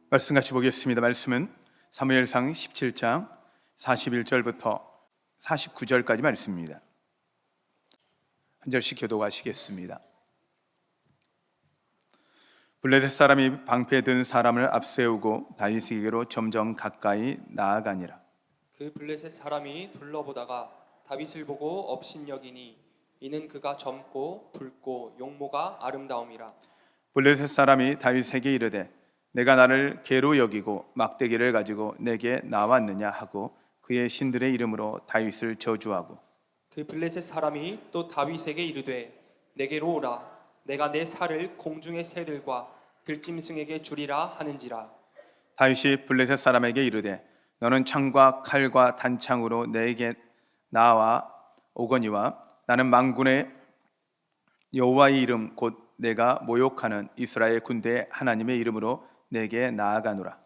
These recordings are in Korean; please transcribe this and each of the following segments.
말씀 같이 보겠습니다. 말씀은 사무엘상 17장 41절부터 49절까지 말씀입니다. 한 절씩 교독하시겠습니다. 블레셋 사람이 방패에 든 사람을 앞세우고 다윗에게로 점점 가까이 나아가니라. 그 블레셋 사람이 둘러보다가 다윗을 보고 업신여기니 이는 그가 젊고 붉고 용모가 아름다움이라. 블레셋 사람이 다윗에게 이르되 내가 나를 개로 여기고 막대기를 가지고 내게 나왔느냐 하고 그의 신들의 이름으로 다윗을 저주하고, 그 블레셋 사람이 또 다윗에게 이르되 내게로 오라. 내가 내 살을 공중의 새들과 들짐승에게 주리라 하는지라. 다윗이 블레셋 사람에게 이르되 너는 창과 칼과 단창으로 내게 나와 오거니와 나는 만군의 여호와의 이름 곧 내가 모욕하는 이스라엘 군대 하나님의 이름으로 내게 나아가노라.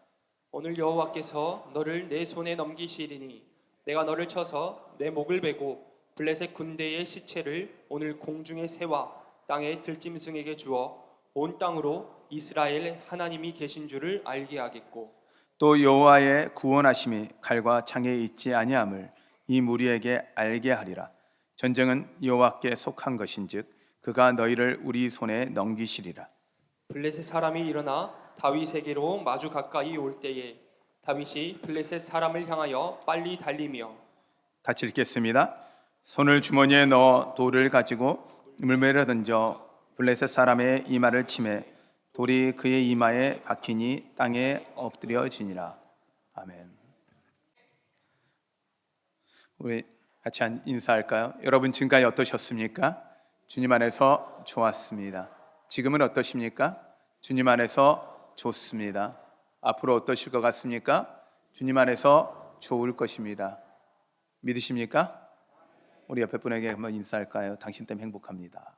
오늘 여호와께서 너를 내 손에 넘기시리니 내가 너를 쳐서 내 목을 베고 블레셋 군대의 시체를 오늘 공중의 새와 땅의 들짐승에게 주어 온 땅으로 이스라엘 하나님이 계신 줄을 알게 하겠고, 또 여호와의 구원하심이 칼과 창에 있지 아니함을 이 무리에게 알게 하리라. 전쟁은 여호와께 속한 것인즉 그가 너희를 우리 손에 넘기시리라. 블레셋 사람이 일어나 다윗에게로 마주 가까이 올 때에 다윗이 블레셋 사람을 향하여 빨리 달리며, 같이 읽겠습니다. 손을 주머니에 넣어 돌을 가지고 물매를 던져 블레셋 사람의 이마를 치매 돌이 그의 이마에 박히니 땅에 엎드려지니라. 아멘. 우리 같이 인사할까요? 여러분 지금까지 어떠셨습니까? 주님 안에서 좋았습니다. 지금은 어떠십니까? 주님 안에서 좋습니다. 앞으로 어떠실 것 같습니까? 주님 안에서 좋을 것입니다. 믿으십니까? 우리 옆에 분에게 한번 인사할까요? 당신 때문에 행복합니다.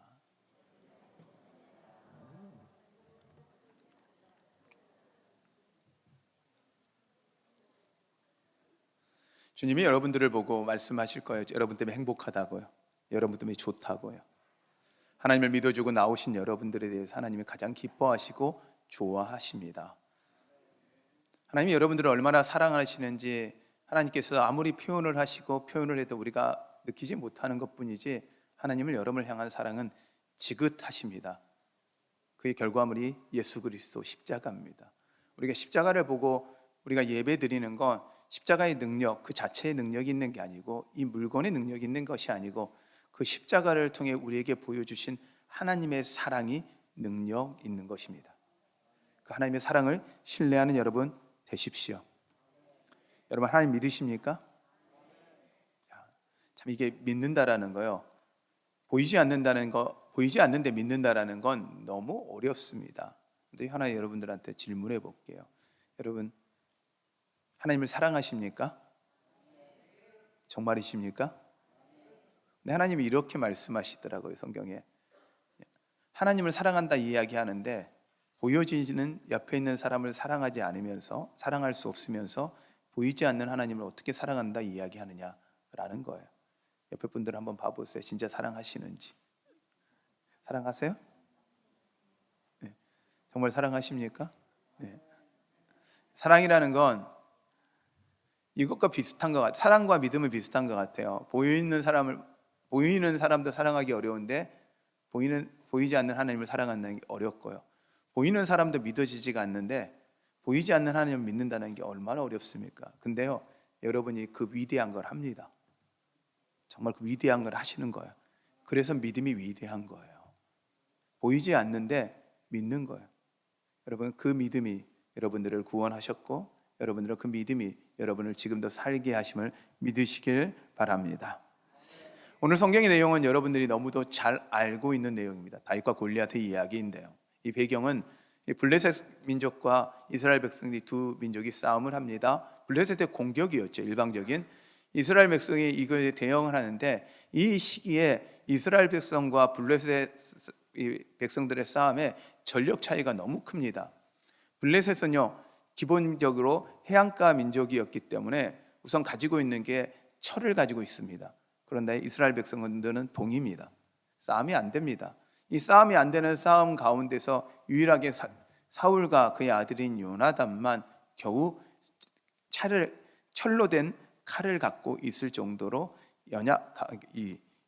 주님이 여러분들을 보고 말씀하실 거예요. 여러분 때문에 행복하다고요. 여러분 때문에 좋다고요. 하나님을 믿어주고 나오신 여러분들에 대해서 하나님이 가장 기뻐하시고 좋아하십니다. 하나님이 여러분들을 얼마나 사랑하시는지 하나님께서 아무리 표현을 하시고 표현을 해도 우리가 느끼지 못하는 것뿐이지 하나님을 여러분을 향한 사랑은 지긋하십니다. 그의 결과물이 예수 그리스도 십자가입니다. 우리가 십자가를 보고 우리가 예배 드리는 건 십자가의 능력 그 자체의 능력이 있는 게 아니고 이 물건의 능력이 있는 것이 아니고 그 십자가를 통해 우리에게 보여주신 하나님의 사랑이 능력 있는 것입니다. 그 하나님의 사랑을 신뢰하는 여러분 되십시오. 여러분 하나님 믿으십니까? 참 이게 믿는다라는 거요. 보이지 않는데 믿는다라는 건 너무 어렵습니다. 근데 하나 여러분들한테 질문해 볼게요. 여러분 하나님을 사랑하십니까? 정말이십니까? 네, 하나님이 이렇게 말씀하시더라고요. 성경에 하나님을 사랑한다 이야기하는데 보여지는 옆에 있는 사람을 사랑하지 않으면서 사랑할 수 없으면서 보이지 않는 하나님을 어떻게 사랑한다 이야기하느냐라는 거예요. 옆에 분들 한번 봐보세요. 진짜 사랑하시는지. 사랑하세요? 네. 정말 사랑하십니까? 네. 사랑이라는 건 이것과 비슷한 것 같아요. 사랑과 믿음은 비슷한 것 같아요. 보이는 사람도 사랑하기 어려운데 보이지 않는 하나님을 사랑하는 게 어렵고요. 보이는 사람도 믿어지지가 않는데 보이지 않는 하나님을 믿는다는 게 얼마나 어렵습니까? 근데요, 여러분이 그 위대한 걸 합니다. 정말 그 위대한 걸 하시는 거예요. 그래서 믿음이 위대한 거예요. 보이지 않는데 믿는 거예요. 여러분 그 믿음이 여러분들을 구원하셨고 여러분들은 그 믿음이 여러분을 지금도 살게 하심을 믿으시길 바랍니다. 오늘 성경의 내용은 여러분들이 너무도 잘 알고 있는 내용입니다. 다윗과 골리앗의 이야기인데요. 이 배경은 블레셋 민족과 이스라엘 백성이 두 민족이 싸움을 합니다. 블레셋의 공격이었죠. 일방적인 이스라엘 백성이 이거에 대응을 하는데 이 시기에 이스라엘 백성과 블레셋 백성들의 싸움에 전력 차이가 너무 큽니다. 블레셋은요 기본적으로 해안가 민족이었기 때문에 우선 가지고 있는 게 철을 가지고 있습니다. 그런데 이스라엘 백성들은 동입니다. 싸움이 안 됩니다. 이 싸움이 안 되는 싸움 가운데서 유일하게 사울과 그의 아들인 요나단만 겨우 철로 된 칼을 갖고 있을 정도로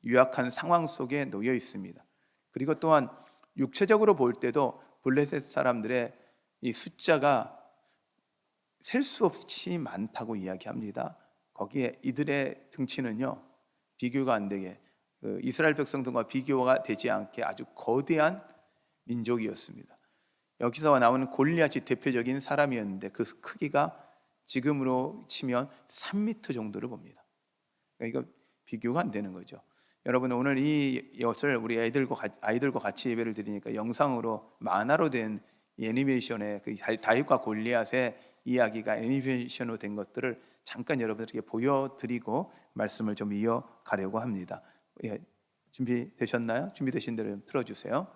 유약한 상황 속에 놓여 있습니다. 그리고 또한 육체적으로 볼 때도 블레셋 사람들의 이 숫자가 셀 수 없이 많다고 이야기합니다. 거기에 이들의 등치는요, 비교가 안 되게 이스라엘 백성들과 비교가 되지 않게 아주 거대한 민족이었습니다. 여기서 나오는 골리앗이 대표적인 사람이었는데 그 크기가 지금으로 치면 3m 정도를 봅니다. 그러니까 이거 비교가 안 되는 거죠. 여러분, 오늘 이것을 우리 아이들과 같이 예배를 드리니까 영상으로 만화로 된 애니메이션의 그 다윗과 골리앗의 이야기가 애니메이션으로 된 것들을 잠깐 여러분들에게 보여드리고 말씀을 좀 이어가려고 합니다. 예, 준비되셨나요? 준비되신 대로 좀 틀어주세요.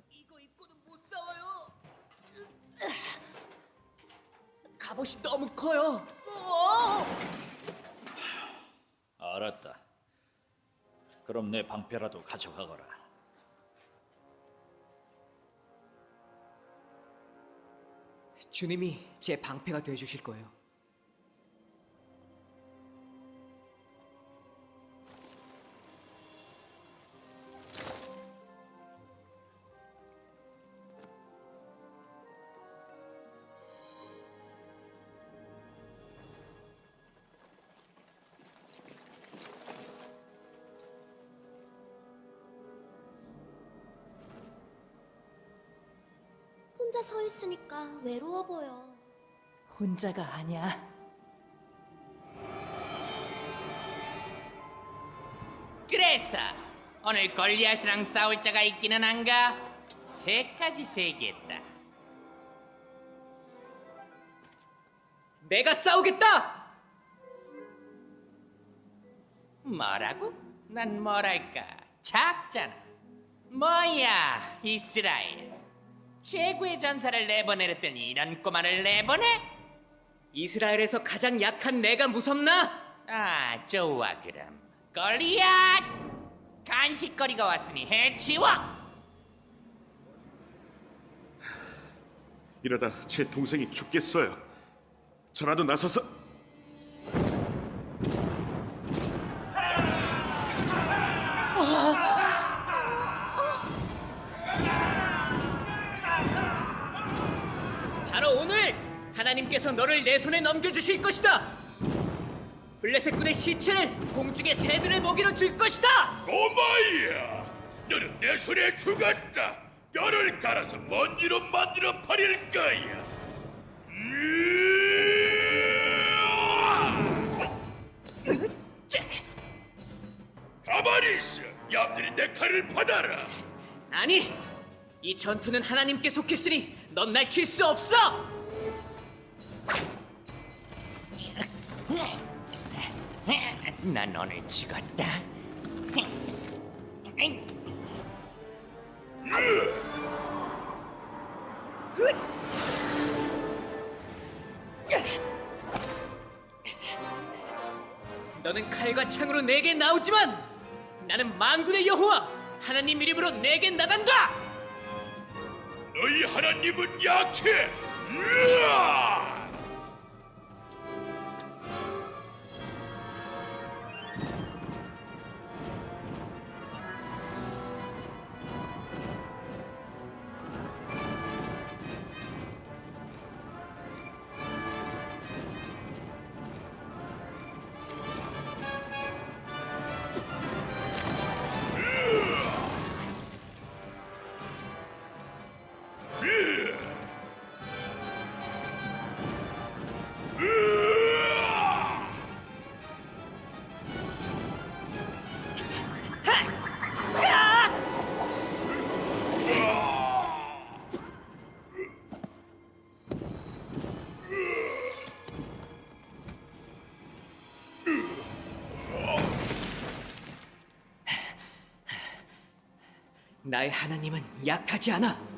이거 입고는 못 싸워요. 갑옷이 너무 커요. 알았다. 그럼 내 방패라도 가져가거라. 주님이 제 방패가 돼 주실 거예요. 혼자 서 있으니까 외로워 보여. 혼자가 아니야. 그래서 오늘 골리앗이랑 싸울 자가 있기는 한가? 3까지 세겠다. 내가 싸우겠다. 뭐라고? 난 뭐랄까 작잖아. 뭐야 이스라엘, 최고의 전사를 내보내랬더니 이런 꼬마를 내보내? 이스라엘에서 가장 약한 내가 무섭나? 아 좋아, 그럼 골리앗, 간식거리가 왔으니 해치워. 이러다 제 동생이 죽겠어요. 저라도 나서서. 바로 오늘 하나님께서 너를 내 손에 넘겨주실 것이다. 블레셋 군의 시체를 공중의 새들의 먹이로 줄 것이다. 꼬마야, 너는 내 손에 죽었다. 뼈를 갈아서 먼지로 만들어 버릴 거야. 가만히 있어. 얌전히 내 칼을 받아라. 아니, 이 전투는 하나님께 속했으니 넌 날 칠 수 없어. 난 오늘 죽었다. 너는 칼과 창으로 내게 나오지만 나는 만군의 여호와 하나님 이름으로 내게 나간다. 너희 하나님은 약해. 으아! 나의 하나님은 약하지 않아.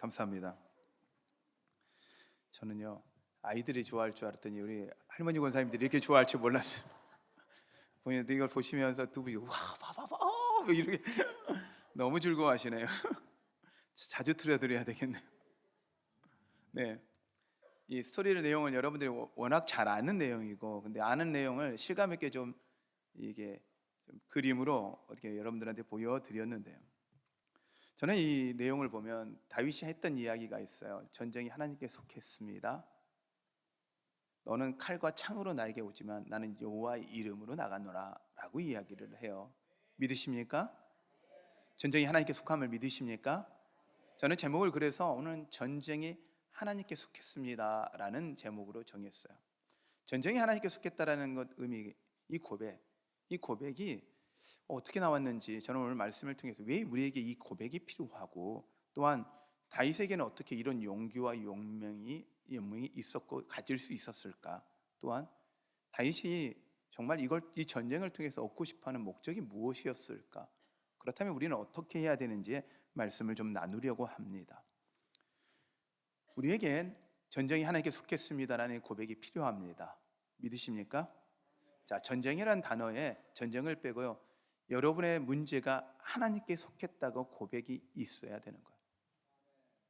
감사합니다. 저는요 아이들이 좋아할 줄 알았더니 우리 할머니 권사님들이 이렇게 좋아할 줄 몰랐어요. 본인도 이걸 보시면서 두 분이 와 봐봐봐 이렇게 너무 즐거워하시네요. 자주 틀어드려야 되겠네요. 네, 이 스토리의 내용은 여러분들이 워낙 잘 아는 내용이고, 근데 아는 내용을 실감 있게 좀 이게 좀 그림으로 어떻게 여러분들한테 보여드렸는데요. 저는 이 내용을 보면 다윗이 했던 이야기가 있어요. 전쟁이 하나님께 속했습니다. 너는 칼과 창으로 나에게 오지만 나는 여호와의 이름으로 나가노라 라고 이야기를 해요. 믿으십니까? 전쟁이 하나님께 속함을 믿으십니까? 저는 제목을 그래서 오늘은 전쟁이 하나님께 속했습니다 라는 제목으로 정했어요. 전쟁이 하나님께 속했다라는 것 의미, 이 고백이 어떻게 나왔는지 저는 오늘 말씀을 통해서 왜 우리에게 이 고백이 필요하고, 또한 다윗에게는 어떻게 이런 용기와 용명이 있었고 가질 수 있었을까, 또한 다윗이 정말 이 전쟁을 통해서 얻고 싶어하는 목적이 무엇이었을까, 그렇다면 우리는 어떻게 해야 되는지 말씀을 좀 나누려고 합니다. 우리에겐 전쟁이 하나님께 속했습니다라는 고백이 필요합니다. 믿으십니까? 자, 전쟁이라는 단어에 전쟁을 빼고요, 여러분의 문제가 하나님께 속했다고 고백이 있어야 되는 거예요.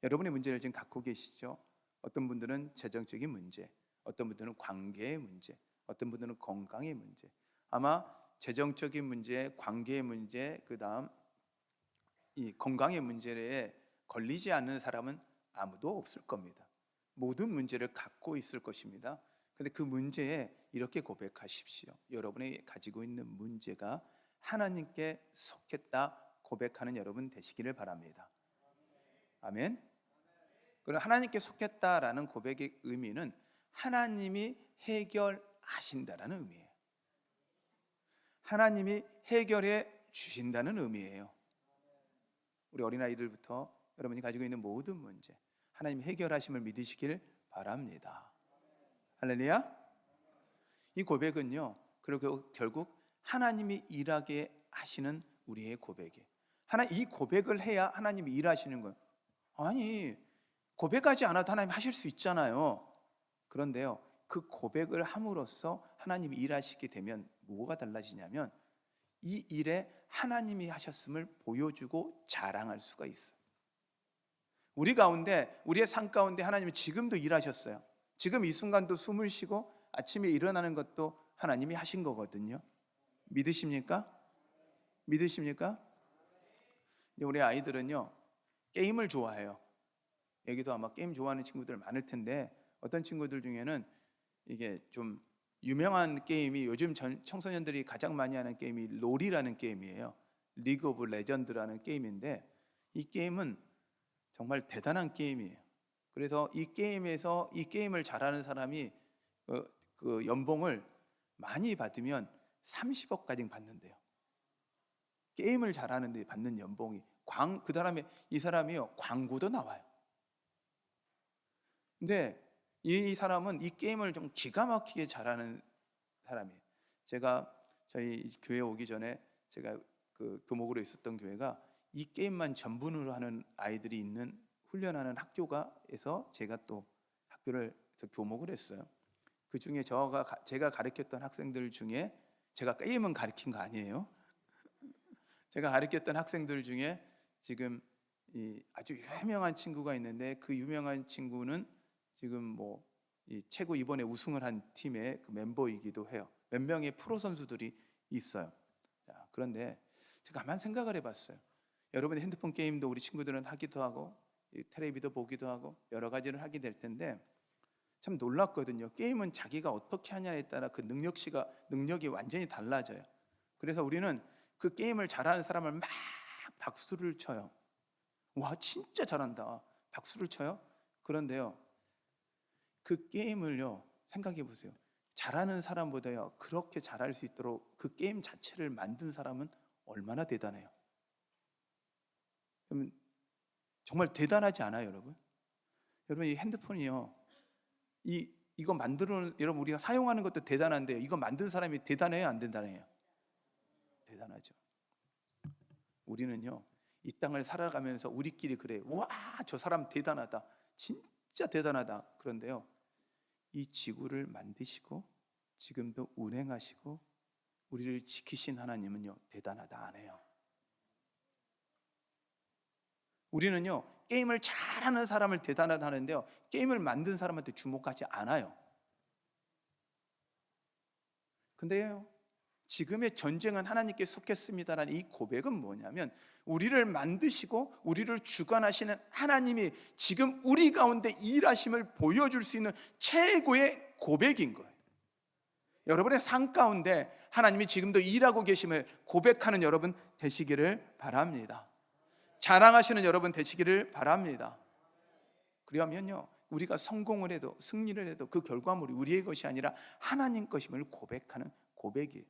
여러분의 문제를 지금 갖고 계시죠? 어떤 분들은 재정적인 문제, 어떤 분들은 관계의 문제, 어떤 분들은 건강의 문제. 아마 재정적인 문제, 관계의 문제, 그 다음 이 건강의 문제에 걸리지 않는 사람은 아무도 없을 겁니다. 모든 문제를 갖고 있을 것입니다. 근데 그 문제에 이렇게 고백하십시오. 여러분이 가지고 있는 문제가 하나님께 속했다 고백하는 여러분 되시기를 바랍니다. 아멘. 그럼 하나님께 속했다라는 고백의 의미는 하나님이 해결하신다라는 의미예요. 하나님이 해결해 주신다는 의미예요. 우리 어린아이들부터 여러분이 가지고 있는 모든 문제 하나님이 해결하심을 믿으시길 바랍니다. 할렐루야. 이 고백은요, 그리고 결국 하나님이 일하게 하시는 우리의 고백이에요. 이 고백을 해야 하나님이 일하시는 거예요. 아니, 고백하지 않아도 하나님 하실 수 있잖아요. 그런데요, 그 고백을 함으로써 하나님이 일하시게 되면 뭐가 달라지냐면 이 일에 하나님이 하셨음을 보여주고 자랑할 수가 있어요. 우리 가운데, 우리의 삶 가운데 하나님이 지금도 일하셨어요. 지금 이 순간도 숨을 쉬고 아침에 일어나는 것도 하나님이 하신 거거든요. 믿으십니까? 믿으십니까? 우리 아이들은요, 게임을 좋아해요. 여기도 아마 게임 좋아하는 친구들 많을 텐데, 어떤 친구들 중에는 이게 좀 유명한 게임이, 요즘 청소년들이 가장 많이 하는 게임이 롤이라는 게임이에요. 리그 오브 레전드라는 게임인데, 이 게임은 정말 대단한 게임이에요. 그래서 이 게임에서 이 게임을 잘하는 사람이 그 연봉을 많이 받으면 30억까지 받는데요. 게임을 잘하는데 받는 연봉이 이 사람이요, 광고도 나와요. 근데 이 사람은 이 게임을 좀 기가 막히게 잘하는 사람이에요. 제가 저희 교회 오기 전에 제가 그 교목으로 있었던 교회가 이 게임만 전문으로 하는 아이들이 있는 훈련하는 학교가에서 제가 또 학교를 교목을 했어요. 그 중에 제가 가르쳤던 학생들 중에, 제가 게임은 가르친 거 아니에요. 제가 가르쳤던 학생들 중에 지금 이 아주 유명한 친구가 있는데, 그 유명한 친구는 지금 이 최고 이번에 우승을 한 팀의 그 멤버이기도 해요. 몇 명의 프로 선수들이 있어요. 자, 그런데 제가 가만 생각을 해봤어요. 여러분의 핸드폰 게임도 우리 친구들은 하기도 하고, 텔레비도 보기도 하고 여러 가지를 하게 될 텐데 참 놀랍거든요. 게임은 자기가 어떻게 하냐에 따라 그 능력이 완전히 달라져요. 그래서 우리는 그 게임을 잘하는 사람을 막 박수를 쳐요. 와, 진짜 잘한다, 박수를 쳐요. 그런데요, 그 게임을요, 생각해 보세요. 잘하는 사람보다요, 그렇게 잘할 수 있도록 그 게임 자체를 만든 사람은 얼마나 대단해요. 그러면 정말 대단하지 않아요, 여러분? 여러분, 이 핸드폰이요, 이거 만들어, 여러분 우리가 사용하는 것도 대단한데 이거 만든 사람이 대단해요, 안 대단해요? 대단하죠. 우리는요, 이 땅을 살아가면서 우리끼리 그래, 와, 저 사람 대단하다, 진짜 대단하다. 그런데요, 이 지구를 만드시고 지금도 운행하시고 우리를 지키신 하나님은요, 대단하다 안 해요. 우리는요, 게임을 잘하는 사람을 대단하다 하는데요, 게임을 만든 사람한테 주목하지 않아요. 근데요, 지금의 전쟁은 하나님께 속했습니다라는 이 고백은 뭐냐면, 우리를 만드시고 우리를 주관하시는 하나님이 지금 우리 가운데 일하심을 보여줄 수 있는 최고의 고백인 거예요. 여러분의 삶 가운데 하나님이 지금도 일하고 계심을 고백하는 여러분 되시기를 바랍니다. 자랑하시는 여러분 되시기를 바랍니다. 그러면요, 우리가 성공을 해도 승리를 해도 그 결과물이 우리의 것이 아니라 하나님 것임을 고백하는 고백이에요.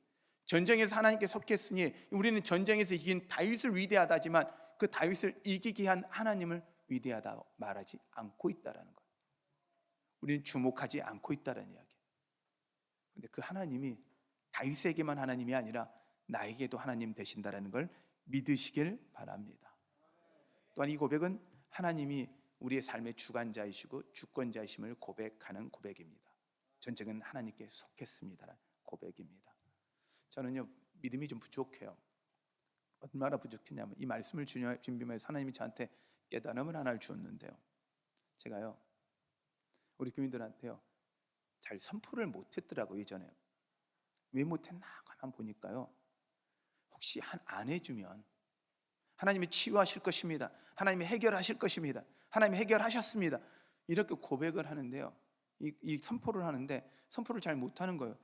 전쟁에서 하나님께 속했으니 우리는 전쟁에서 이긴 다윗을 위대하다지만 그 다윗을 이기게 한 하나님을 위대하다 말하지 않고 있다라는 거예요. 우리는 주목하지 않고 있다는 이야기예요. 근데 그 하나님이 다윗에게만 하나님이 아니라 나에게도 하나님 되신다라는 걸 믿으시길 바랍니다. 또한 이 고백은 하나님이 우리의 삶의 주관자이시고 주권자이심을 고백하는 고백입니다. 전쟁은 하나님께 속했습니다라는 고백입니다. 저는요, 믿음이 좀 부족해요. 얼마나 부족했냐면, 이 말씀을 준비하면서 하나님이 저한테 깨달음을 하나를 주었는데요, 제가요, 우리 교인들한테요, 잘 선포를 못했더라고요. 예전에 왜 못했나 가만 보니까요, 혹시 안 해주면 하나님이 치유하실 것입니다, 하나님이 해결하실 것입니다, 하나님이 해결하셨습니다, 이렇게 고백을 하는데요, 이 선포를 하는데 선포를 잘 못하는 거예요.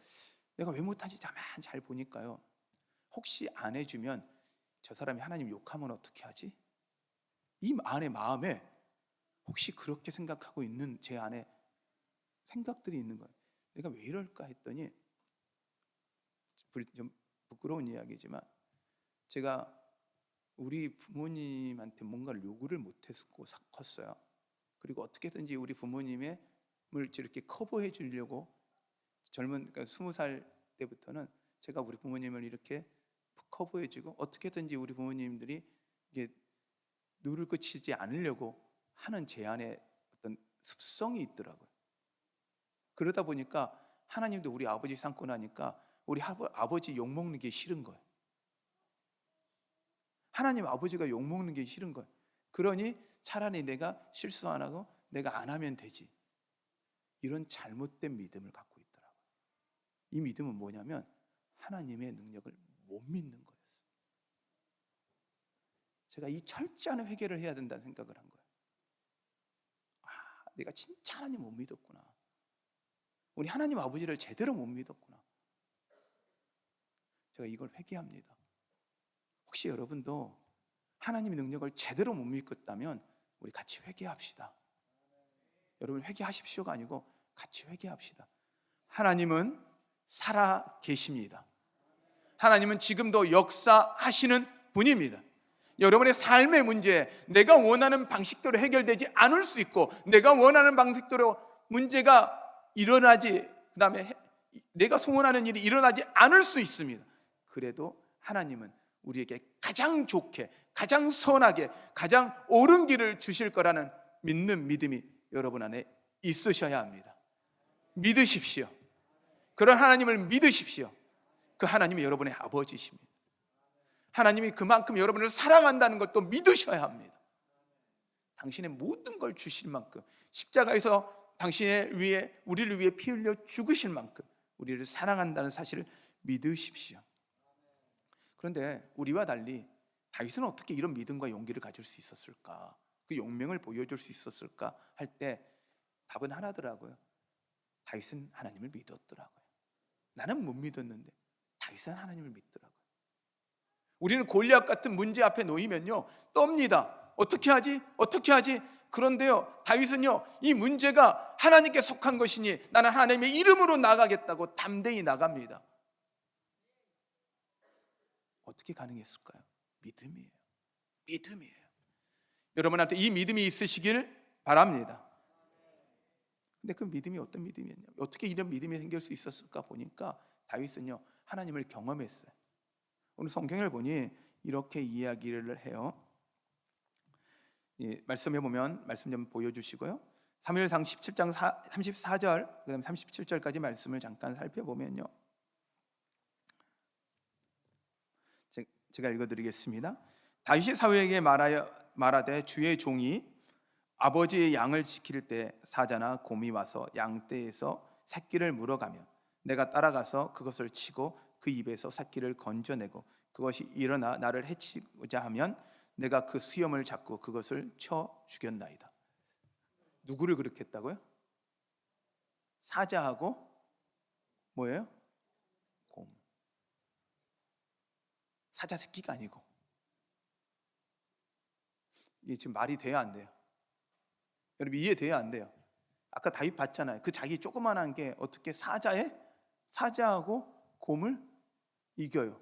내가 왜 못하지 가만 잘 보니까요, 혹시 안 해주면 저 사람이 하나님 욕하면 어떻게 하지? 이 안에 마음에 혹시 그렇게 생각하고 있는 제 안에 생각들이 있는 거예요. 내가 왜 이럴까 했더니, 좀 부끄러운 이야기지만 제가 우리 부모님한테 뭔가를 요구를 못했고 컸어요. 그리고 어떻게든지 우리 부모님을 이렇게 커버해 주려고 그러니까 20살 때부터는 제가 우리 부모님을 이렇게 커버해 주고 어떻게든지 우리 부모님들이 이게 누를 그치지 않으려고 하는 제 안에 어떤 습성이 있더라고요. 그러다 보니까 하나님도 우리 아버지 삼고 나니까 우리 아버지 욕먹는 게 싫은 거예요. 하나님 아버지가 욕먹는 게 싫은 거예요. 그러니 차라리 내가 실수 안 하고 내가 안 하면 되지, 이런 잘못된 믿음을 갖고 있더라고요. 이 믿음은 뭐냐면 하나님의 능력을 못 믿는 거였어요. 제가 이 철저한 회개를 해야 된다는 생각을 한 거예요. 내가 진짜 하나님 못 믿었구나, 우리 하나님 아버지를 제대로 못 믿었구나. 제가 이걸 회개합니다. 혹시 여러분도 하나님의 능력을 제대로 못 믿었다면 우리 같이 회개합시다. 여러분 회개하십시오가 아니고 같이 회개합시다. 하나님은 살아 계십니다. 하나님은 지금도 역사하시는 분입니다. 여러분의 삶의 문제, 내가 원하는 방식대로 해결되지 않을 수 있고, 내가 원하는 방식대로 문제가 일어나지, 그다음에 내가 소원하는 일이 일어나지 않을 수 있습니다. 그래도 하나님은 우리에게 가장 좋게, 가장 선하게, 가장 옳은 길을 주실 거라는 믿는 믿음이 여러분 안에 있으셔야 합니다. 믿으십시오. 그런 하나님을 믿으십시오. 그 하나님이 여러분의 아버지십니다. 하나님이 그만큼 여러분을 사랑한다는 것도 믿으셔야 합니다. 당신의 모든 걸 주실 만큼, 십자가에서 당신의 위해, 우리를 위해 피 흘려 죽으실 만큼 우리를 사랑한다는 사실을 믿으십시오. 그런데 우리와 달리 다윗은 어떻게 이런 믿음과 용기를 가질 수 있었을까? 그 용맹을 보여줄 수 있었을까? 할 때 답은 하나더라고요. 다윗은 하나님을 믿었더라고요. 나는 못 믿었는데 다윗은 하나님을 믿더라고요. 우리는 골리앗 같은 문제 앞에 놓이면요, 떱니다. 어떻게 하지? 어떻게 하지? 그런데요, 다윗은요, 이 문제가 하나님께 속한 것이니 나는 하나님의 이름으로 나가겠다고 담대히 나갑니다. 어떻게 가능했을까요? 믿음이에요. 믿음이에요. 여러분한테 이 믿음이 있으시길 바랍니다. 근데 그 믿음이 어떤 믿음이었냐? 어떻게 이런 믿음이 생길 수 있었을까 보니까 다윗은요, 하나님을 경험했어요. 오늘 성경을 보니 이렇게 이야기를 해요. 말씀해 보면 말씀 좀 보여주시고요. 사무엘상 17장 34절 그다음 37절까지 말씀을 잠깐 살펴보면요. 제가 읽어드리겠습니다. 다윗이 사울에게 말하되 주의 종이 아버지의 양을 지킬 때 사자나 곰이 와서 양떼에서 새끼를 물어가면 내가 따라가서 그것을 치고 그 입에서 새끼를 건져내고 그것이 일어나 나를 해치고자 하면 내가 그 수염을 잡고 그것을 쳐 죽였나이다. 누구를 그렇게 했다고요? 사자하고 뭐예요? 곰. 사자 새끼가 아니고. 이게 지금 말이 돼야 안 돼요? 여러분 이해돼야 안 돼요? 아까 다윗 봤잖아요. 그 자기 조그만한 게 어떻게 사자하고 곰을 이겨요?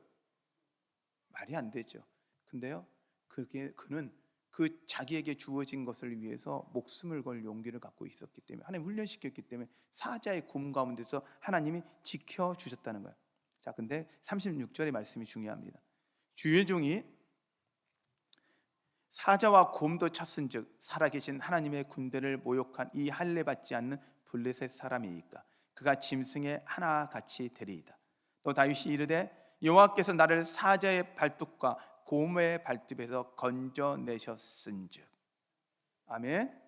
말이 안 되죠. 근데요, 그는 그 자기에게 주어진 것을 위해서 목숨을 걸 용기를 갖고 있었기 때문에 하나님 훈련시켰기 때문에 사자의 곰 가운데서 하나님이 지켜주셨다는 거예요. 자, 근데 36절의 말씀이 중요합니다. 주의 종이 사자와 곰도 쳤은즉 살아계신 하나님의 군대를 모욕한 이 할례 받지 않는 블레셋 사람이니까 그가 짐승의 하나같이 되리이다. 또 다윗이 이르되 여호와께서 나를 사자의 발톱과 곰의 발톱에서 건져내셨은즉. 아멘.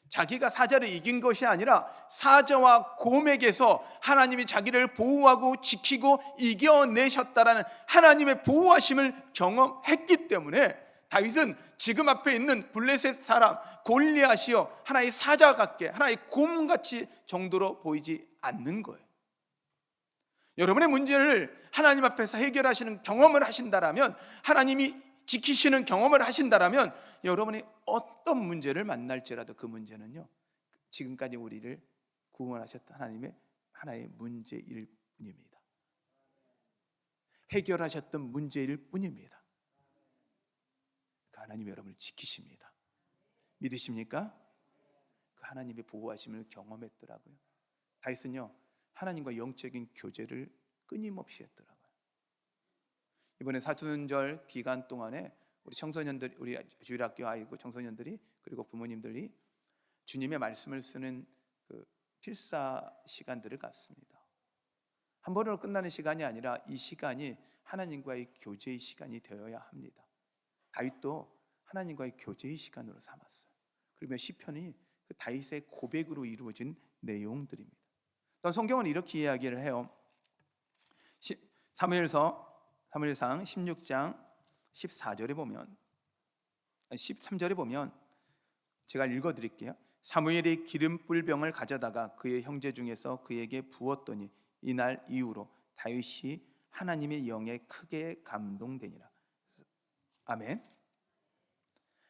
자기가 사자를 이긴 것이 아니라 사자와 곰에게서 하나님이 자기를 보호하고 지키고 이겨내셨다라는 하나님의 보호하심을 경험했기 때문에 다윗은 지금 앞에 있는 블레셋 사람 골리앗이요 하나의 사자 같게 하나의 곰같이 정도로 보이지 않는 거예요. 여러분의 문제를 하나님 앞에서 해결하시는 경험을 하신다라면, 하나님이 지키시는 경험을 하신다라면 여러분이 어떤 문제를 만날지라도 그 문제는요 지금까지 우리를 구원하셨던 하나님의 하나의 문제일 뿐입니다. 해결하셨던 문제일 뿐입니다. 하나님이 여러분을 지키십니다. 믿으십니까? 그 하나님의 보호하심을 경험했더라고요. 다윗은요 하나님과 영적인 교제를 끊임없이 했더라고요. 이번에 사순절 기간 동안에 우리 청소년들, 우리 주일학교 아이고 청소년들이 그리고 부모님들이 주님의 말씀을 쓰는 그 필사 시간들을 갖습니다. 한 번으로 끝나는 시간이 아니라 이 시간이 하나님과의 교제의 시간이 되어야 합니다. 다윗도 하나님과의 교제의 시간으로 삼았어요. 그러면 시편이 그 다윗의 고백으로 이루어진 내용들입니다. 또 성경은 이렇게 이야기를 해요. 사무엘상 16장 14절에 보면 13절에 보면 제가 읽어드릴게요. 사무엘이 기름불 병을 가져다가 그의 형제 중에서 그에게 부었더니 이날 이후로 다윗이 하나님의 영에 크게 감동되니라. 아멘.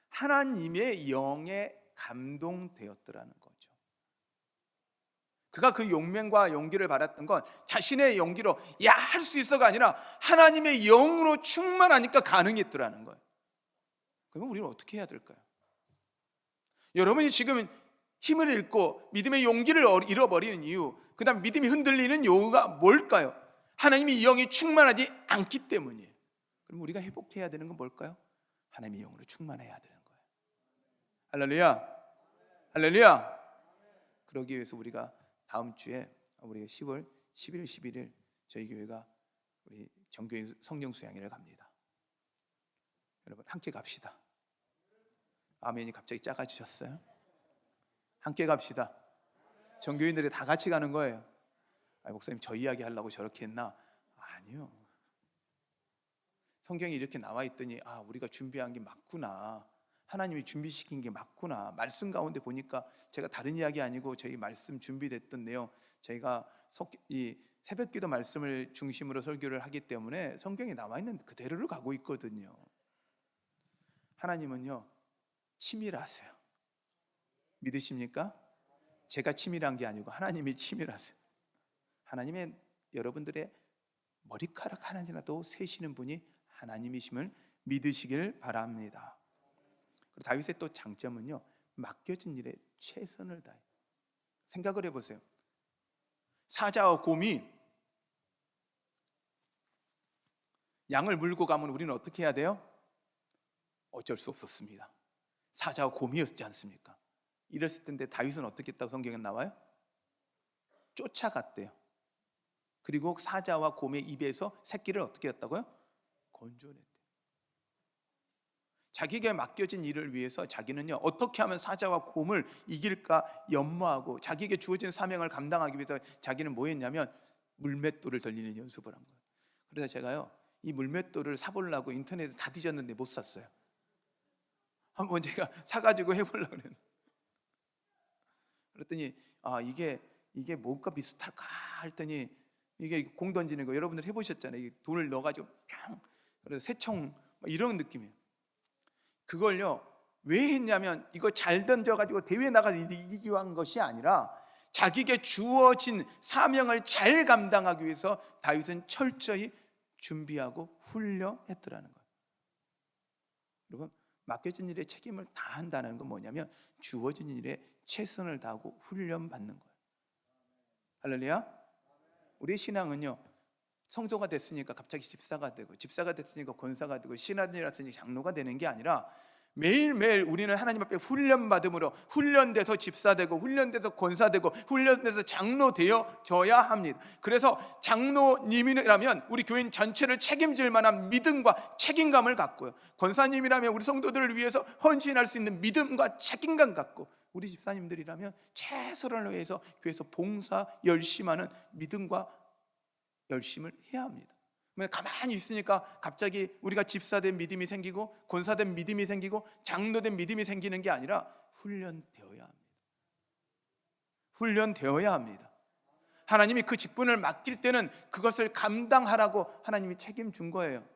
하나님의 영에 감동되었더라는 거죠. 그가 그 용맹과 용기를 받았던 건 자신의 용기로 할 수 있어가 아니라 하나님의 영으로 충만하니까 가능했더라는 거예요. 그러면 우리는 어떻게 해야 될까요? 여러분이 지금 힘을 잃고 믿음의 용기를 잃어버리는 이유, 그 다음 믿음이 흔들리는 이유가 뭘까요? 하나님의 영이 충만하지 않기 때문이에요. 그럼 우리가 회복해야 되는 건 뭘까요? 하나님의 영으로 충만해야 되는 거예요. 할렐루야, 할렐루야. 그러기 위해서 우리가 다음 주에 우리 10월 10일, 11일 저희 교회가 우리 정교인 성령 수양회를 갑니다. 여러분 함께 갑시다. 아멘이 갑자기 작아지셨어요? 함께 갑시다. 정교인들이 다 같이 가는 거예요. 목사님 저 이야기 하려고 저렇게 했나? 아니요. 성경에 이렇게 나와 있더니 우리가 준비한 게 맞구나. 하나님이 준비시킨 게 맞구나. 말씀 가운데 보니까 제가 다른 이야기 아니고 저희 말씀 준비됐던 내용, 저희가 이 새벽기도 말씀을 중심으로 설교를 하기 때문에 성경에 나와 있는 그대로를 가고 있거든요. 하나님은요 치밀하세요. 믿으십니까? 제가 치밀한 게 아니고 하나님이 치밀하세요. 하나님의 여러분들의 머리카락 하나라도 세시는 분이 하나님이심을 믿으시길 바랍니다. 그리고 다윗의 또 장점은요 맡겨진 일에 최선을 다해. 생각을 해보세요. 사자와 곰이 양을 물고 가면 우리는 어떻게 해야 돼요? 어쩔 수 없었습니다. 사자와 곰이었지 않습니까? 이랬을 텐데 다윗은 어떻게 했다고 성경에 나와요? 쫓아갔대요. 그리고 사자와 곰의 입에서 새끼를 어떻게 했다고요? 건져냈대요. 자기에게 맡겨진 일을 위해서 자기는요, 어떻게 하면 사자와 곰을 이길까 연모하고 자기에게 주어진 사명을 감당하기 위해서 자기는 뭐 했냐면 물맷돌을 돌리는 연습을 한 거예요. 그래서 제가요, 이 물맷돌을 사보려고 인터넷에 다 뒤졌는데 못 샀어요. 한번 제가 사가지고 해보려고 그랬는데, 그랬더니 이게 뭔가 비슷할까 했더니 이게 공 던지는 거 여러분들 해보셨잖아요. 돌을 넣어가지고 탕, 그래서 새총 이런 느낌이에요. 그걸요 왜 했냐면 이거 잘 던져가지고 대회에 나가서 이기기 위한 것이 아니라 자기에게 주어진 사명을 잘 감당하기 위해서 다윗은 철저히 준비하고 훈련했더라는 거예요. 여러분, 맡겨진 일에 책임을 다 한다는 건 뭐냐면 주어진 일에 최선을 다하고 훈련받는 거예요. 할렐루야. 우리 신앙은요, 성도가 됐으니까 갑자기 집사가 되고, 집사가 됐으니까 권사가 되고, 신하들이 왔으니까 장로가 되는 게 아니라 매일매일 우리는 하나님 앞에 훈련받음으로 훈련돼서 집사되고, 훈련돼서 권사되고, 훈련돼서 장로 되어져야 합니다. 그래서 장로님이라면 우리 교인 전체를 책임질 만한 믿음과 책임감을 갖고요, 권사님이라면 우리 성도들을 위해서 헌신할 수 있는 믿음과 책임감 갖고, 우리 집사님들이라면 최선을 위해서 교회에서 봉사 열심하는 믿음과 열심을 해야 합니다. 가만히 있으니까 갑자기 우리가 집사된 믿음이 생기고 권사된 믿음이 생기고 장로된 믿음이 생기는 게 아니라 훈련되어야 합니다. 훈련되어야 합니다. 하나님이 그 직분을 맡길 때는 그것을 감당하라고 하나님이 책임준 거예요.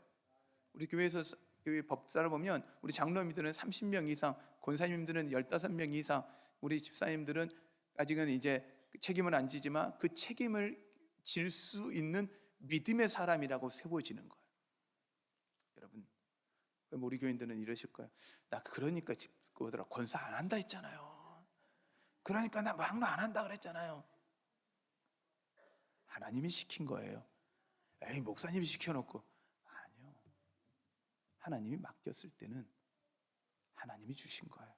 우리 교회에서 교회 법사를 보면 우리 장로님들은 30명 이상, 권사님들은 15명 이상, 우리 집사님들은 아직은 이제 책임을 안 지지만 그 책임을 질 수 있는 믿음의 사람이라고 세워지는 거예요. 여러분, 우리 교인들은 이러실 거예요. 나 그러니까 집거들아 권사 안 한다 했잖아요. 그러니까 나 막로 안 한다 그랬잖아요. 하나님이 시킨 거예요. 에이, 목사님이 시켜놓고. 아니요, 하나님이 맡겼을 때는 하나님이 주신 거예요.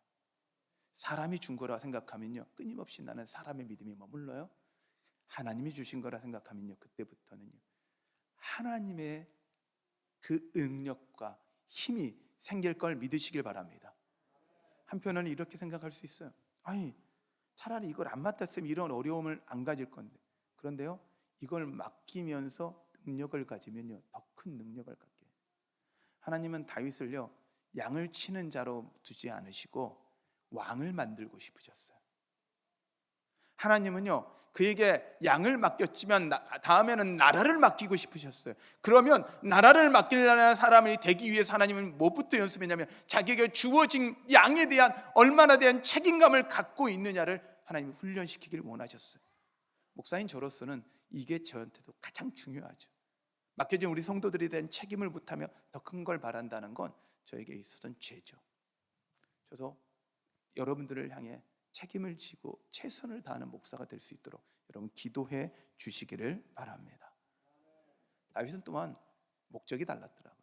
사람이 준 거라 생각하면요, 끊임없이 나는 사람의 믿음이 머물러요. 하나님이 주신 거라 생각하면요, 그때부터는요, 하나님의 그 능력과 힘이 생길 걸 믿으시길 바랍니다. 한편으로는 이렇게 생각할 수 있어요. 아니, 차라리 이걸 안 맡았으면 이런 어려움을 안 가질 건데. 그런데요, 이걸 맡기면서 능력을 가지면요, 더 큰 능력을 갖게 해요. 하나님은 다윗을요, 양을 치는 자로 두지 않으시고 왕을 만들고 싶으셨어요. 하나님은요, 그에게 양을 맡겼지만 다음에는 나라를 맡기고 싶으셨어요. 그러면 나라를 맡기려는 사람이 되기 위해서 하나님은 뭐부터 연습했냐면 자기에게 주어진 양에 대한 얼마나 대한 책임감을 갖고 있느냐를 하나님이 훈련시키기를 원하셨어요. 목사인 저로서는 이게 저한테도 가장 중요하죠. 맡겨진 우리 성도들에 대한 책임을 못하며 더 큰 걸 바란다는 건 저에게 있어서는 죄죠. 저도 여러분들을 향해 책임을 지고 최선을 다하는 목사가 될 수 있도록 여러분 기도해 주시기를 바랍니다. 다윗은 또한 목적이 달랐더라고요.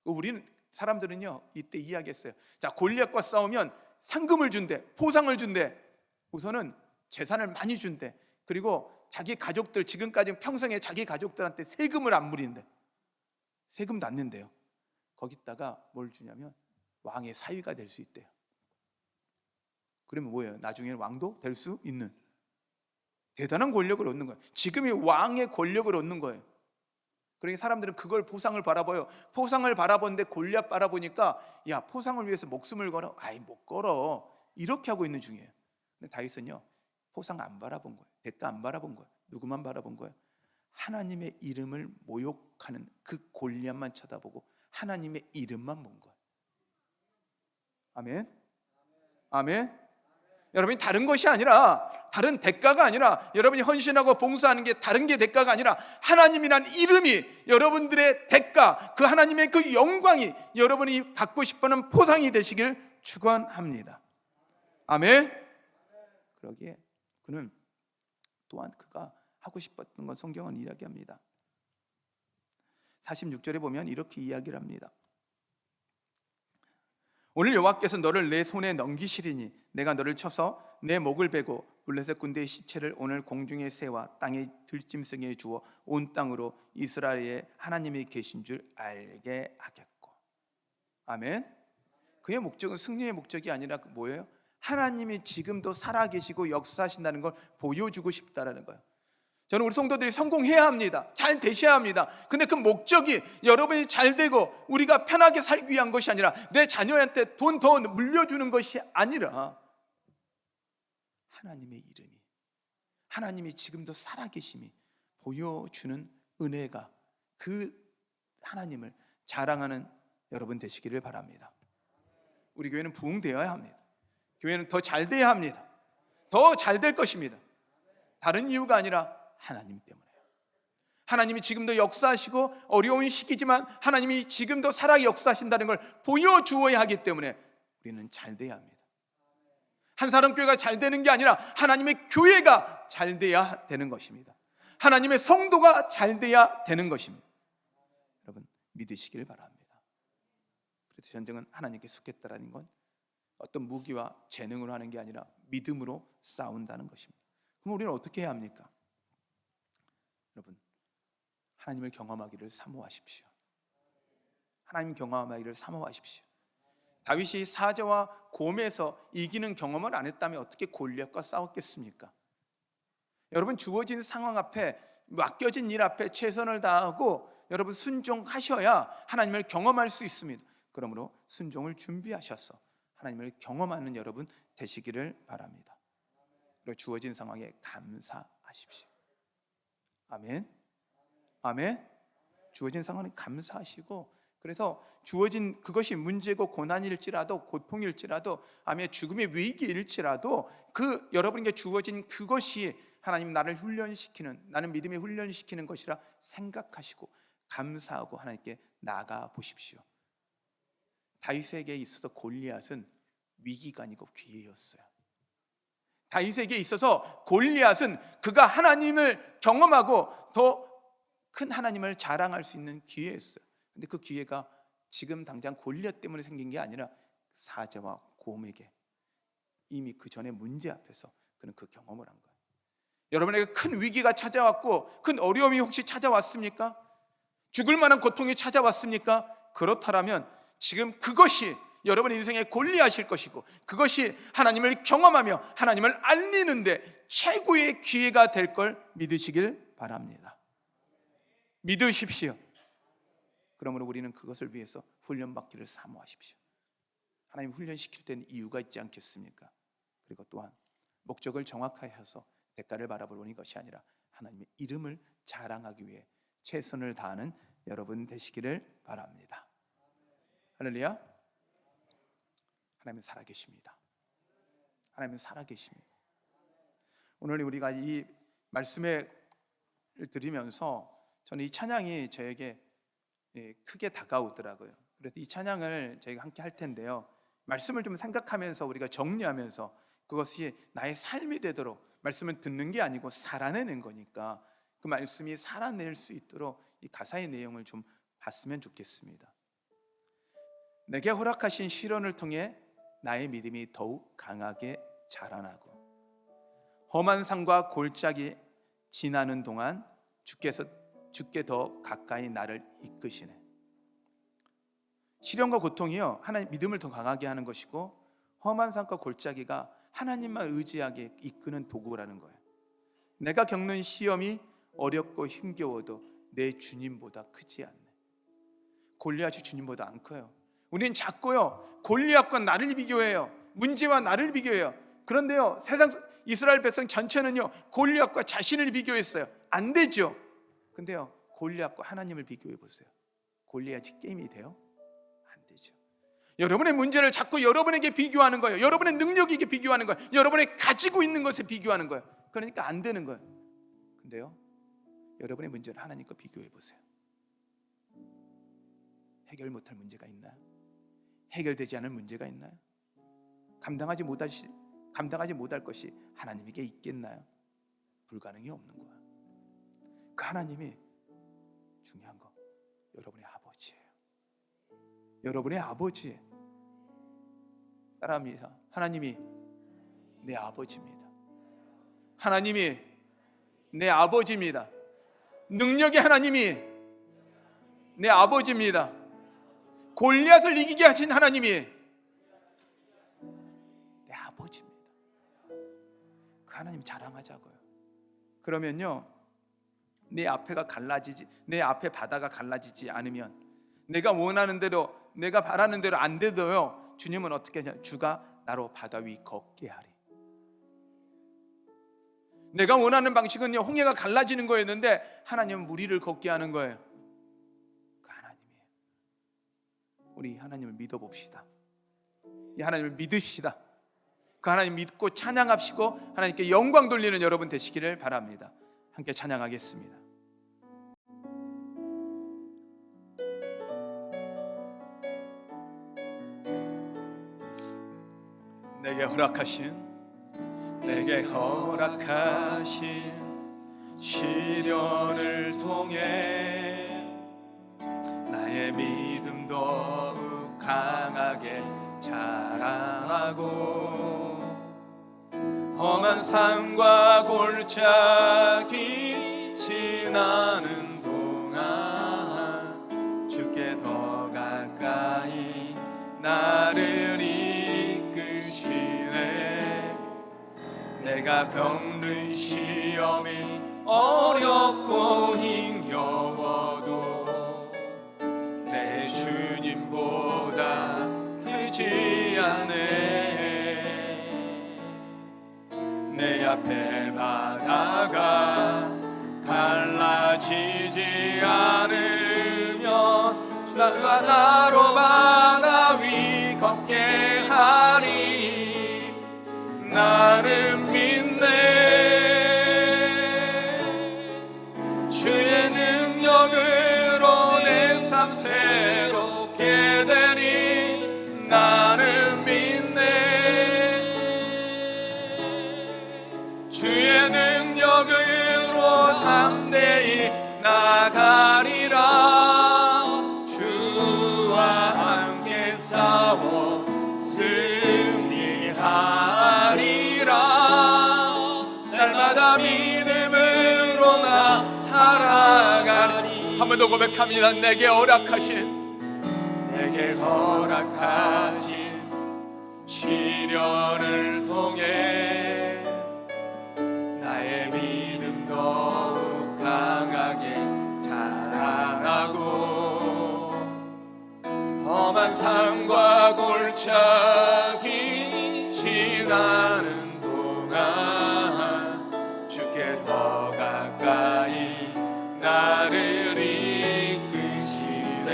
우리는 사람들은요, 이때 이야기했어요. 자, 골리앗과 싸우면 상금을 준대, 포상을 준대. 우선은 재산을 많이 준대. 그리고 자기 가족들, 지금까지 평생에 자기 가족들한테 세금을 안 물인대. 세금도 안 낸대요. 거기다가 뭘 주냐면 왕의 사위가 될 수 있대요. 그러면 뭐예요? 나중에는 왕도 될 수 있는 대단한 권력을 얻는 거예요. 지금이 왕의 권력을 얻는 거예요. 그러니까 사람들은 그걸 포상을 바라봐요. 포상을 바라보는데 골리앗 바라보니까 야, 포상을 위해서 목숨을 걸어? 아이, 못 걸어. 이렇게 하고 있는 중이에요. 근데 다윗은요, 포상 안 바라본 거예요. 대가 안 바라본 거예요. 누구만 바라본 거예요? 하나님의 이름을 모욕하는 그 골리앗만 쳐다보고 하나님의 이름만 본 거예요. 아멘. 아멘. 여러분이 다른 것이 아니라, 다른 대가가 아니라, 여러분이 헌신하고 봉사하는 게 다른 게 대가가 아니라 하나님이란 이름이 여러분들의 대가, 그 하나님의 그 영광이 여러분이 갖고 싶어하는 포상이 되시길 축원합니다. 아멘. 그러기에 그는 또한 그가 하고 싶었던 건 성경은 이야기합니다. 46절에 보면 이렇게 이야기를 합니다. 오늘 여호와께서 너를 내 손에 넘기시리니 내가 너를 쳐서 내 목을 베고 블레셋 군대의 시체를 오늘 공중의 새와 땅의 들짐승에 주어 온 땅으로 이스라엘의 하나님이 계신 줄 알게 하겠고. 아멘. 그의 목적은 승리의 목적이 아니라 뭐예요? 하나님이 지금도 살아계시고 역사하신다는 걸 보여주고 싶다라는 거예요. 저는 우리 성도들이 성공해야 합니다. 잘 되셔야 합니다. 근데 그 목적이 여러분이 잘 되고 우리가 편하게 살기 위한 것이 아니라 내 자녀한테 돈 더 물려주는 것이 아니라 하나님의 이름이, 하나님이 지금도 살아계심이 보여주는 은혜가 그 하나님을 자랑하는 여러분 되시기를 바랍니다. 우리 교회는 부흥되어야 합니다. 교회는 더 잘 돼야 합니다. 더 잘 될 것입니다. 다른 이유가 아니라 하나님 때문에요. 하나님이 지금도 역사하시고 어려운 시기지만 하나님이 지금도 살아 역사하신다는 걸 보여주어야 하기 때문에 우리는 잘 돼야 합니다. 한 사람 교회가 잘 되는 게 아니라 하나님의 교회가 잘 돼야 되는 것입니다. 하나님의 성도가 잘 돼야 되는 것입니다. 여러분 믿으시길 바랍니다. 그래서 전쟁은 하나님께 속했다라는 건 어떤 무기와 재능으로 하는 게 아니라 믿음으로 싸운다는 것입니다. 그럼 우리는 어떻게 해야 합니까? 여러분 하나님을 경험하기를 사모하십시오. 하나님 경험하기를 사모하십시오. 다윗이 사자와 곰에서 이기는 경험을 안 했다면 어떻게 골리앗과 싸웠겠습니까? 여러분 주어진 상황 앞에, 맡겨진 일 앞에 최선을 다하고 여러분 순종하셔야 하나님을 경험할 수 있습니다. 그러므로 순종을 준비하셔서 하나님을 경험하는 여러분 되시기를 바랍니다. 그리고 주어진 상황에 감사하십시오. 아멘. 아멘. 주어진 상황에 감사하시고, 그래서 주어진 그것이 문제고 고난일지라도 고통일지라도 아멘 죽음의 위기일지라도 그 여러분에게 주어진 그것이 하나님 나를 훈련시키는, 나는 믿음에 훈련시키는 것이라 생각하시고 감사하고 하나님께 나아가 보십시오. 다윗에게 있어서 골리앗은 위기가 아니고 기회였어요. 다윗에게 있어서 골리앗은 그가 하나님을 경험하고 더 큰 하나님을 자랑할 수 있는 기회였어요. 근데 그 기회가 지금 당장 골리앗 때문에 생긴 게 아니라 사자와 곰에게 이미 그 전에 문제 앞에서 그는 그 경험을 한 거예요. 여러분에게 큰 위기가 찾아왔고 큰 어려움이 혹시 찾아왔습니까? 죽을 만한 고통이 찾아왔습니까? 그렇다면 지금 그것이 여러분의 인생의 골리앗일 것이고 그것이 하나님을 경험하며 하나님을 알리는데 최고의 기회가 될 걸 믿으시길 바랍니다. 믿으십시오. 그러므로 우리는 그것을 위해서 훈련받기를 사모하십시오. 하나님 훈련시킬 때는 이유가 있지 않겠습니까? 그리고 또한 목적을 정확하게 해서 대가를 바라보는 것이 아니라 하나님의 이름을 자랑하기 위해 최선을 다하는 여러분 되시기를 바랍니다. 할렐루야. 하나님은 살아계십니다. 하나님은 살아계십니다. 오늘 우리가 이 말씀을 들으면서 저는 이 찬양이 저에게 크게 다가오더라고요. 그래서 이 찬양을 저희가 함께 할 텐데요, 말씀을 좀 생각하면서 우리가 정리하면서 그것이 나의 삶이 되도록, 말씀을 듣는 게 아니고 살아내는 거니까 그 말씀이 살아낼 수 있도록 이 가사의 내용을 좀 봤으면 좋겠습니다. 내게 허락하신 시련을 통해 나의 믿음이 더욱 강하게 자라나고 험한 산과 골짜기 지나는 동안 주께 더 가까이 나를 이끄시네. 시련과 고통이요 하나님 믿음을 더 강하게 하는 것이고 험한 산과 골짜기가 하나님만 의지하게 이끄는 도구라는 거예요. 내가 겪는 시험이 어렵고 힘겨워도 내 주님보다 크지 않네. 골리앗이 주님보다 안 커요. 우리는 작고요 골리앗과 나를 비교해요. 문제와 나를 비교해요. 그런데요 세상 이스라엘 백성 전체는요 골리앗과 자신을 비교했어요. 안 되죠. 근데요 골리앗과 하나님을 비교해 보세요. 골리앗이 게임이 돼요? 안 되죠. 여러분의 문제를 자꾸 여러분에게 비교하는 거예요. 여러분의 능력에게 비교하는 거예요. 여러분의 가지고 있는 것에 비교하는 거예요. 그러니까 안 되는 거예요. 근데요 여러분의 문제를 하나님과 비교해 보세요. 해결 못할 문제가 있나요? 해결되지 않을 문제가 있나요? 감당하지 못할 것이 하나님에게 있겠나요? 불가능이 없는 거예요. 그 하나님이 중요한 거 여러분의 아버지예요. 여러분의 아버지. 따라합니다. 하나님이 내 아버지입니다. 하나님이 내 아버지입니다. 능력의 하나님이 내 아버지입니다. 골리앗을 이기게 하신 하나님이 내 아버지입니다. 그 하나님 자랑하자고요. 그러면요, 내 앞에 바다가 갈라지지 않으면, 내가 원하는 대로, 내가 바라는 대로 안 돼도요, 주님은 어떻게 하냐? 주가 나로 바다 위 걷게 하리. 내가 원하는 방식은요, 홍해가 갈라지는 거였는데 하나님은 물 위를 걷게 하는 거예요. 그 하나님이에요. 우리 하나님을 믿어봅시다. 이 하나님을 믿으시다. 그 하나님 믿고 찬양합시고 하나님께 영광 돌리는 여러분 되시기를 바랍니다. 함께 찬양하겠습니다. 내게 허락하신 시련을 통해 나의 믿음 더욱 강하게 자라나고, 험한 산과 골짜기 지나는 동안 주께 더 가까이 나를 이끄시네. 내가 겪는 시험이 어렵고 힘겨워도 내 주님보다 크지 않네. 내 앞에 바다가 갈라지지 않으면 주가 나로 바다 위 걷게 하리. 나는 믿네. 주의 능력으로 내 삶 새롭게 되리. 나는 믿네. 주의 능력으로 담대히 나가리라. 주와 함께 싸워 승리하리라. 날마다 믿음으로 나 살아가리. 한 번 더 고백합니다. 내게 허락하신 시련을 통해 나의 믿음 더욱 강하게 자라나고, 험한 산과 골짜기 지나는 동안 주께 더 가까이 나를 이끄시네.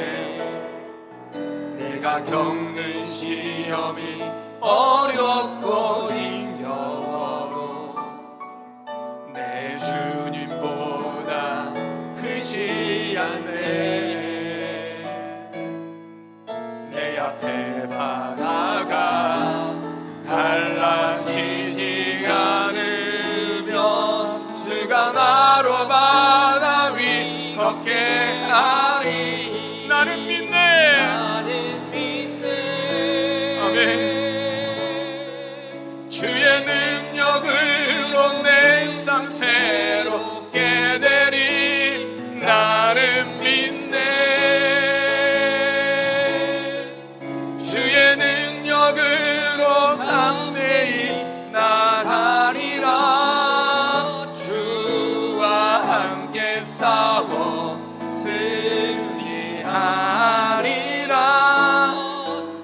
내가 겪는 시험이 어렵고 힘겨워도 내 주님보다 크지 않네. 내 앞에 바다가 갈라지지 않으면 주가 나로 바다 위 걷게 하리. 나는 믿네. 아멘. 주의 능력으로 내 삶 새롭게 되리. 나는 믿네. 주의 능력으로 담대히 나가리라. 주와 함께 싸워 승리하리라.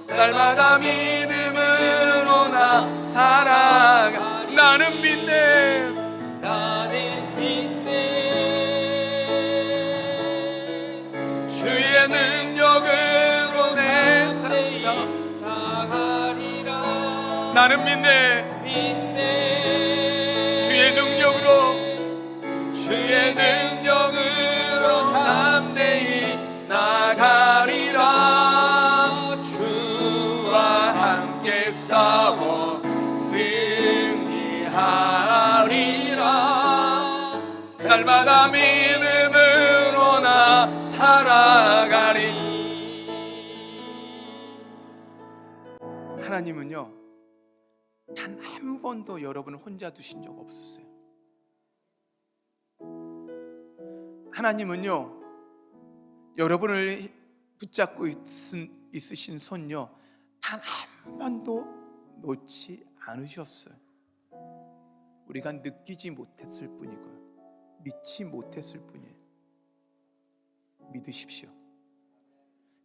날마다 믿음으로 나 살아가. 나는 믿네. 나는 믿네. 주의 능력으로 내 삶 나가리라. 나는 믿네. 주의 능력으로 담대히 나가리라. 주와 함께 싸워 승리하리라. 날마다 믿음으로 나 살아가리. 하나님은요, 단 한 번도 여러분을 혼자 두신 적 없었어요. 하나님은요, 여러분을 붙잡고 있으신 손요, 단 한 번도 놓지 않으셨어요. 우리가 느끼지 못했을 뿐이고요, 믿지 못했을 뿐이에요. 믿으십시오.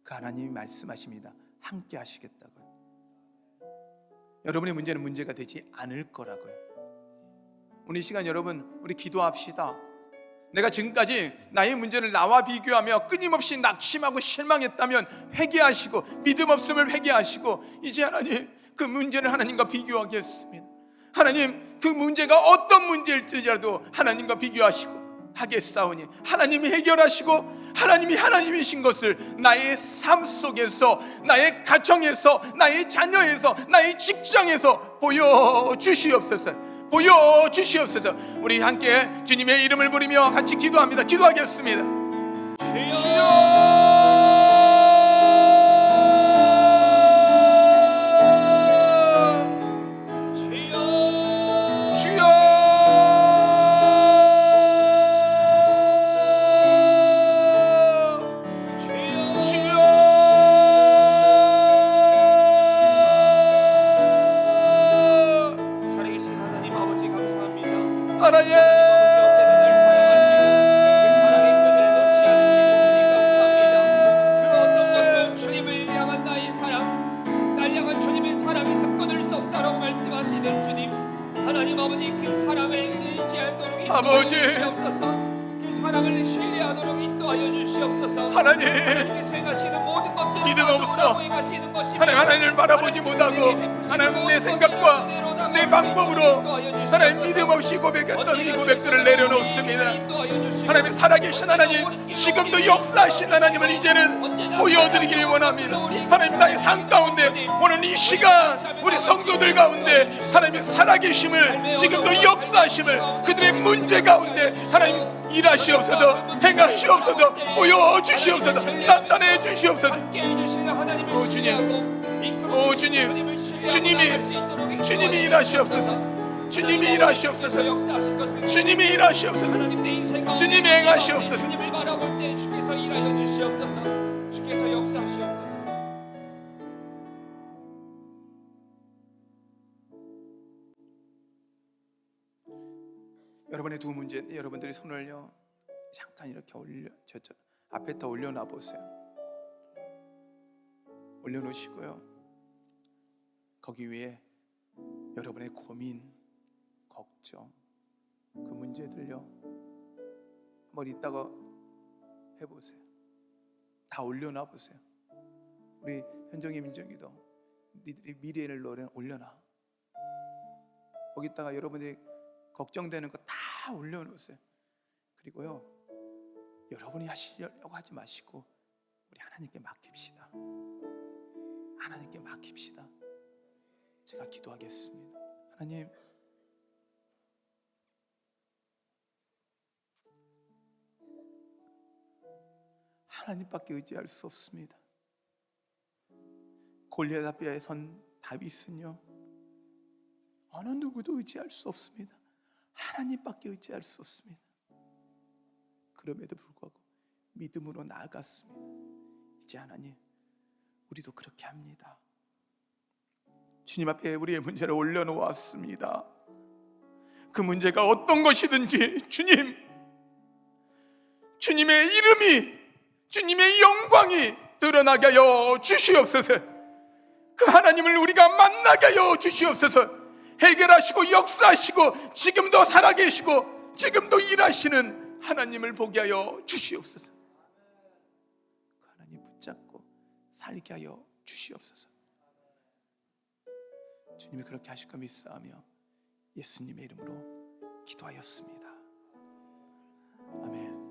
그 하나님이 말씀하십니다. 함께 하시겠다고요. 여러분의 문제는 문제가 되지 않을 거라고요. 오늘 이 시간 여러분, 우리 기도합시다. 내가 지금까지 나의 문제를 나와 비교하며 끊임없이 낙심하고 실망했다면 회개하시고, 믿음 없음을 회개하시고, 이제 하나님 그 문제를 하나님과 비교하겠습니다. 하나님 그 문제가 어떤 문제일지라도 하나님과 비교하시고 하겠사오니 하나님이 해결하시고, 하나님이 하나님이신 것을 나의 삶 속에서, 나의 가정에서, 나의 자녀에서, 나의 직장에서 보여주시옵소서. 보여주시옵소서. 우리 함께 주님의 이름을 부르며 같이 기도합니다. 기도하겠습니다. 살아계신 하나님 아버지 감사합니다. 하나님, 주님을 향한 나의 사랑, 날 향한 주님의 사랑에서 끊을 수 없다라고 말씀하시는 주님, 하나님 아버지 그 사랑을 의지하도록 인도하여 아버지, 주시옵소서. 그 사랑을 신뢰하도록 인도하여 주시옵소서. 하나님, 하나님께서 행하시는 모든 것들 믿음 없어. 행하시는 것이 하나님을 바라보지 못하고 하나님 내 생각과 내 방법으로 하나님 믿음 없이 고백했던 이 고백들을 내려놓습니다. 하나님 살아계신 하나님, 지금도 역사하신 하나님을 이제는 보여드리길 원합니다. 하나님 나의 삶 가운데, 오늘 이 시간 우리 성도들 가운데 하나님의 살아계심을, 지금도 역사하심을 그들의 문제 가운데 하나님 일하시옵소서, 행하시옵소서, 보여주시옵소서, 나타내 주시옵소서. 오 주님, 오 주님, 주님이 일하시옵소서, 주님이 일하시옵소서, 주님이 일하시옵소서, 주님이 행하시옵소서. 주님을 바라볼 때 주께서 일하여 주시옵소서. 주께서 역사하시옵소서. 여러분의 두 문제, 여러분들이 손을요 잠깐 이렇게 저 앞에 다 올려놔 보세요. 올려놓으시고요, 거기 위에 여러분의 고민, 걱정, 그 문제들요 한번 이따가 해보세요. 다 올려놔 보세요. 우리 현정이, 민정이도 니들이 미래를 올려놔. 거기다가 여러분이 걱정되는 거 다 올려놓으세요. 그리고요, 여러분이 하시려고 하지 마시고 우리 하나님께 맡깁시다. 하나님께 맡깁시다. 제가 기도하겠습니다. 하나님, 하나님밖에 의지할 수 없습니다. 골리앗 앞에 선 다윗은요 어느 누구도 의지할 수 없습니다. 하나님밖에 의지할 수 없습니다. 그럼에도 불구하고 믿음으로 나아갔습니다. 이제 하나님, 우리도 그렇게 합니다. 주님 앞에 우리의 문제를 올려놓았습니다. 그 문제가 어떤 것이든지 주님의 이름이, 주님의 영광이 드러나게 하여 주시옵소서. 그 하나님을 우리가 만나게 하여 주시옵소서. 해결하시고 역사하시고 지금도 살아계시고 지금도 일하시는 하나님을 보게 하여 주시옵소서. 그 하나님 붙잡고 살게 하여 주시옵소서. 주님이 그렇게 하실 거 믿사오며 예수님의 이름으로 기도하였습니다. 아멘.